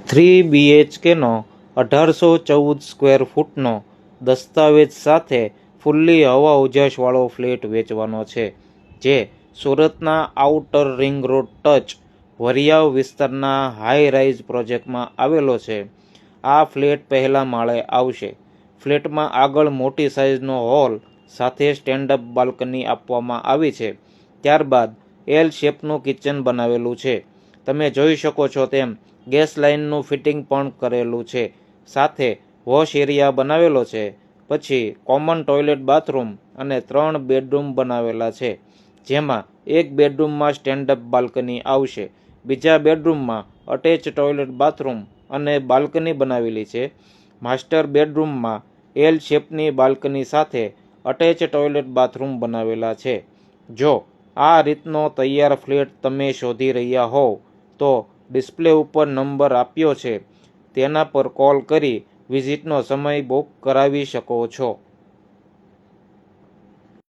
3 BHKનો 1814 square ફૂટનો દસ્તાવેજ સાથે fully હવા ઉજાસવાળો ફ્લેટ વેચવાનો છે, જે સુરતના outer ring road touch Variyav વિસ્તારના હાઈ રાઇઝ પ્રોજેક્ટમાં આવેલો છે. આ ફ્લેટ પહેલા માળે આવશે. ફ્લેટમાં આગળ મોટી સાઇઝનો હોલ સાથે સ્ટેન્ડઅપ બાલ્કની આપવામાં આવી છે. ત્યારબાદ એલ શેપનું કિચન બનાવેલું છે. તમે જોઈ શકો છો તેમ ગેસ લાઇનનું ફિટિંગ પણ કરેલું છે. સાથે વોશ એરિયા બનાવેલો છે. પછી કોમન ટોયલેટ બાથરૂમ અને 3 બેડરૂમ બનાવેલા છે, જેમાં એક બેડરૂમમાં સ્ટેન્ડઅપ બાલ્કની આવશે. બીજા બેડરૂમમાં અટેચ ટોયલેટ બાથરૂમ અને બાલ્કની બનાવેલી છે. માસ્ટર બેડરૂમમાં એલ શેપની બાલ્કની સાથે અટેચ ટોયલેટ બાથરૂમ બનાવેલા છે. જો આ રીતનો તૈયાર ફ્લેટ તમે શોધી રહ્યા હોવ તો ડિસ્પ્લે ઉપર નંબર આપ્યો છે તેના પર કોલ કરી વિઝિટનો સમય બુક કરાવી શકો છો.